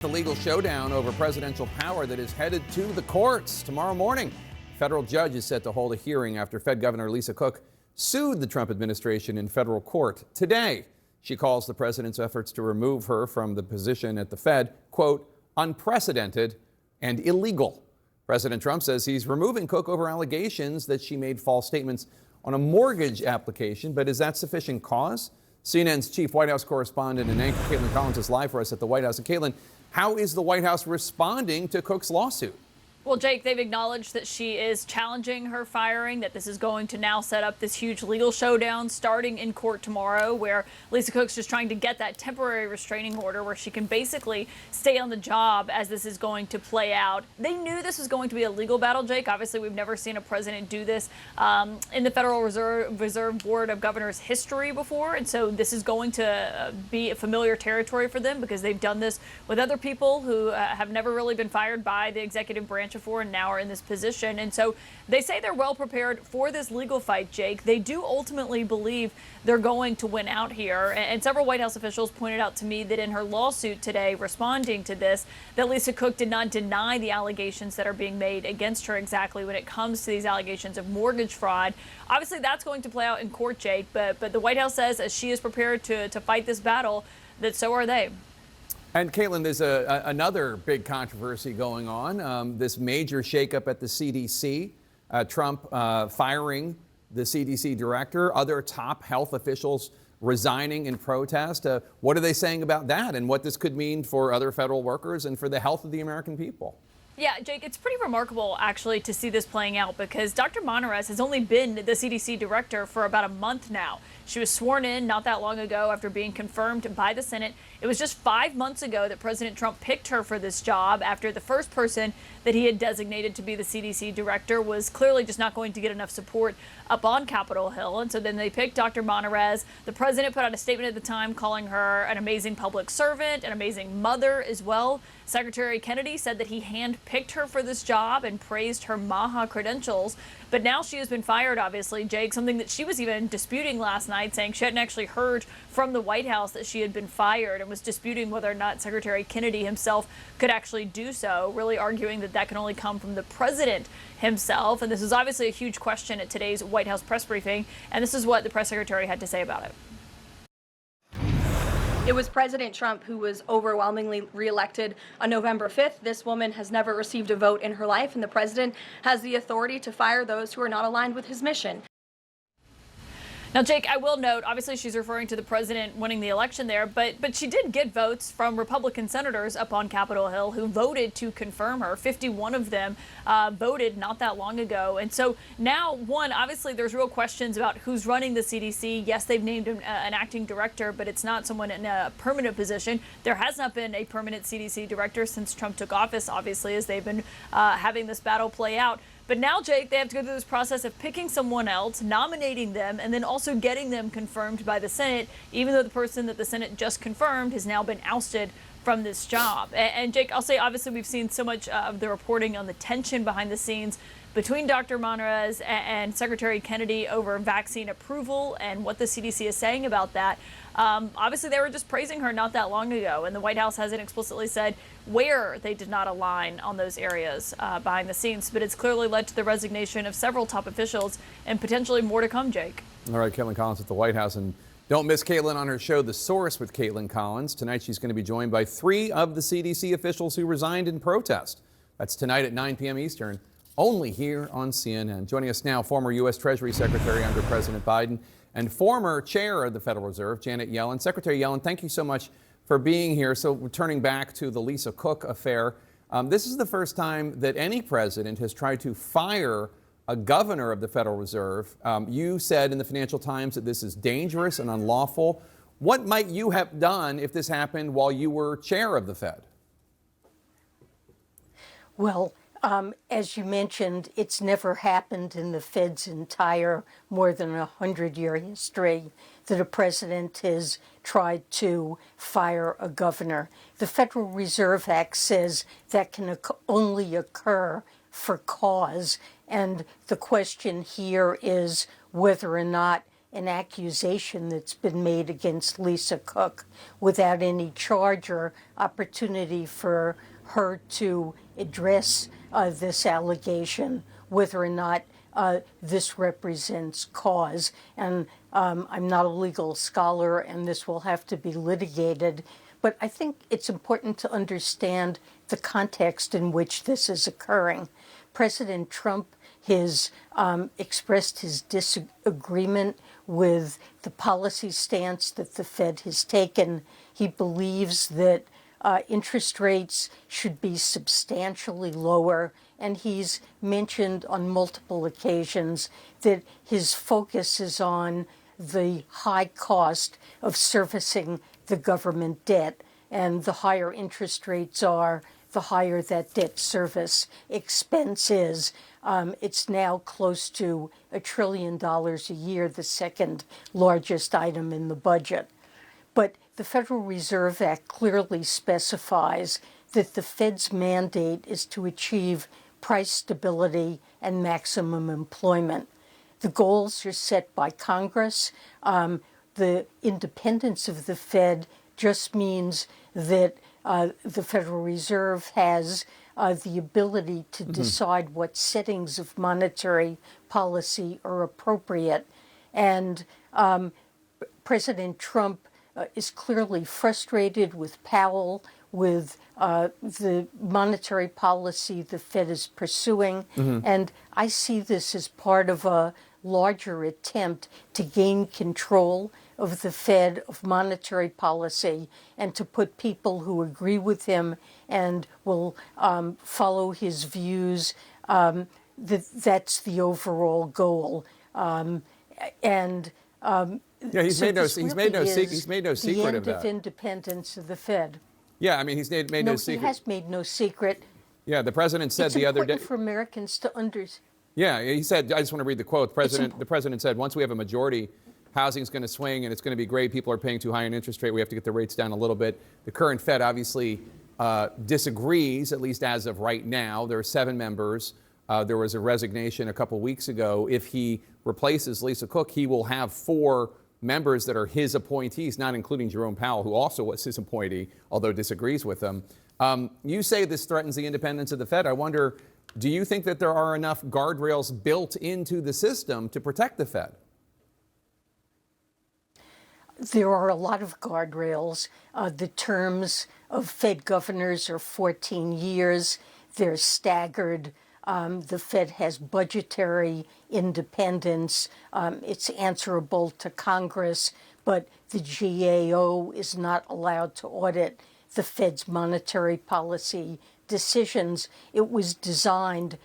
The legal showdown over presidential power that is headed to the courts tomorrow morning. A federal judge is set to hold a hearing after Fed Governor Lisa Cook sued the Trump administration in federal court today. She calls the president's efforts to remove her from the position at the Fed, quote, unprecedented and illegal. President Trump says he's removing Cook over allegations that she made false statements on a mortgage application, but is that sufficient cause? CNN's chief White House correspondent and anchor Caitlin Collins is live for us at the White House. And Caitlin, how is the White House responding to Cook's lawsuit? Well, Jake, they've acknowledged that she is challenging her firing, that this is going to now set up this huge legal showdown starting in court tomorrow, where Lisa Cook's just trying to get that temporary restraining order where she can basically stay on the job as this is going to play out. They knew this was going to be a legal battle, Jake. Obviously, we've never seen a president do this in the Federal Reserve Board of Governors history before. And so this is going to be a familiar territory for them because they've done this with other people who have never really been fired by the executive branch before and now are in this position. And so they say they're well prepared for this legal fight, Jake. They do ultimately believe they're going to win out here. And several White House officials pointed out to me that in her lawsuit today, responding to this, that Lisa Cook did not deny the allegations that are being made against her exactly when it comes to these allegations of mortgage fraud. Obviously, that's going to play out in court, Jake, but the White House says as she is prepared to fight this battle, that so are they. And Caitlin, there's another big controversy going on, this major shakeup at the CDC, Trump firing the CDC director, other top health officials resigning in protest. What are they saying about that and what this could mean for other federal workers and for the health of the American people? Yeah, Jake, it's pretty remarkable, actually, to see this playing out because Dr. Monarez has only been the CDC director for about a month now. She was sworn in not that long ago after being confirmed by the Senate. It was just 5 months ago that President Trump picked her for this job after the first person that he had designated to be the CDC director was clearly just not going to get enough support up on Capitol Hill. And so then they picked Dr. Monarez. The president put out a statement at the time calling her an amazing public servant, an amazing mother as well. Secretary Kennedy said that he handpicked her for this job and praised her MAHA credentials. But now she has been fired, obviously, Jake, something that she was even disputing last night, saying she hadn't actually heard from the White House that she had been fired and was disputing whether or not Secretary Kennedy himself could actually do so, really arguing that that can only come from the president himself. And this is obviously a huge question at today's White House press briefing. And this is what the press secretary had to say about it. It was President Trump who was overwhelmingly reelected on November 5th. This woman has never received a vote in her life, and the president has the authority to fire those who are not aligned with his mission. Now, Jake, I will note, obviously she's referring to the president winning the election there, but she did get votes from Republican senators up on Capitol Hill who voted to confirm her. 51 of them voted not that long ago. And so now, one, obviously there's real questions about who's running the CDC. Yes, they've named an acting director, but it's not someone in a permanent position. There has not been a permanent CDC director since Trump took office, obviously, as they've been having this battle play out. But now, Jake, they have to go through this process of picking someone else, nominating them, and then also getting them confirmed by the Senate, even though the person that the Senate just confirmed has now been ousted from this job. And Jake, I'll say, obviously, we've seen so much of the reporting on the tension behind the scenes between Dr. Monarez and Secretary Kennedy over vaccine approval and what the CDC is saying about that. Obviously, they were just praising her not that long ago, and the White House hasn't explicitly said where they did not align on those areas behind the scenes, but it's clearly led to the resignation of several top officials and potentially more to come, Jake. All right, Caitlin Collins at the White House. And don't miss Caitlin on her show, The Source with Caitlin Collins. Tonight, she's going to be joined by 3 of the CDC officials who resigned in protest. That's tonight at 9 p.m. Eastern, only here on CNN. Joining us now, former U.S. Treasury Secretary under President Biden and former chair of the Federal Reserve, Janet Yellen. Secretary Yellen, thank you so much for being here. So returning back to the Lisa Cook affair, this is the first time that any president has tried to fire a governor of the Federal Reserve. You said in the Financial Times that this is dangerous and unlawful. What might you have done if this happened while you were chair of the Fed? Well, as you mentioned, it's never happened in the Fed's entire more than 100-year history that a president has tried to fire a governor. The Federal Reserve Act says that can only occur for cause, and the question here is whether or not an accusation that's been made against Lisa Cook without any charge or opportunity for her to address this allegation, whether or not this represents cause. And I'm not a legal scholar, and this will have to be litigated. But I think it's important to understand the context in which this is occurring. President Trump has expressed his disagreement with the policy stance that the Fed has taken. He believes that interest rates should be substantially lower, and he's mentioned on multiple occasions that his focus is on the high cost of servicing the government debt, and the higher interest rates are, the higher that debt service expense is. It's now close to $1 trillion a year, the second largest item in the budget. But the Federal Reserve Act clearly specifies that the Fed's mandate is to achieve price stability and maximum employment. The goals are set by Congress. The independence of the Fed just means that the Federal Reserve has the ability to decide what settings of monetary policy are appropriate. And President Trump is clearly frustrated with Powell, with the monetary policy the Fed is pursuing. And I see this as part of a larger attempt to gain control of the Fed, of monetary policy, and to put people who agree with him and will follow his views. That's the overall goal. Yeah, he's made no secret of the end that. of independence of the Fed. Yeah, I mean, he's made no secret. He has made no secret. Yeah, the president said the other day. It's important for Americans to understand. Yeah, he said, I just want to read the quote. The president said, once we have a majority, housing's going to swing and it's going to be great. People are paying too high an interest rate. We have to get the rates down a little bit. The current Fed obviously disagrees, at least as of right now. There are 7 members. There was a resignation a couple weeks ago. If he replaces Lisa Cook, he will have 4 members that are his appointees, not including Jerome Powell, who also was his appointee, although disagrees with him. You say this threatens the independence of the Fed. I wonder, do you think that there are enough guardrails built into the system to protect the Fed? There are a lot of guardrails. The terms of Fed governors are 14 years. They're staggered. The Fed has budgetary independence. It's answerable to Congress, but the GAO is not allowed to audit the Fed's monetary policy decisions. It was designed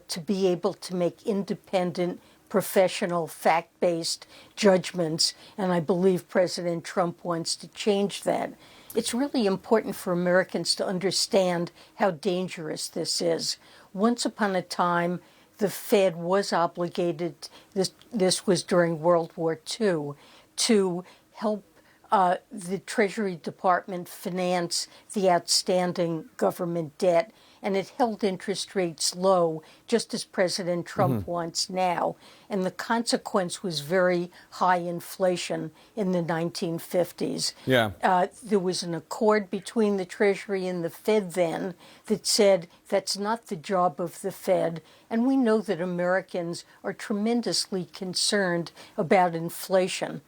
to be able to make independent, professional, fact-based judgments, and I believe President Trump wants to change that. It's really important for Americans to understand how dangerous this is. Once upon a time, the Fed was obligated, this was during World War II, to help the Treasury Department finance the outstanding government debt, and it held interest rates low, just as President Trump wants now. And the consequence was very high inflation in the 1950s. Yeah. There was an accord between the Treasury and the Fed then that said that's not the job of the Fed. And we know that Americans are tremendously concerned about inflation.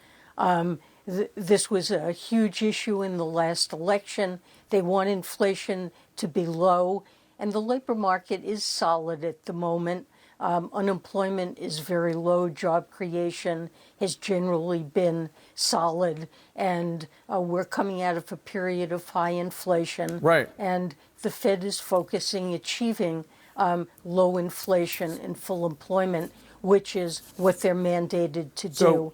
This was a huge issue in the last election. They want inflation to be low, and the labor market is solid at the moment. Unemployment is very low. Job creation has generally been solid, and we're coming out of a period of high inflation. Right. And the Fed is focusing achieving low inflation and full employment, which is what they're mandated to do.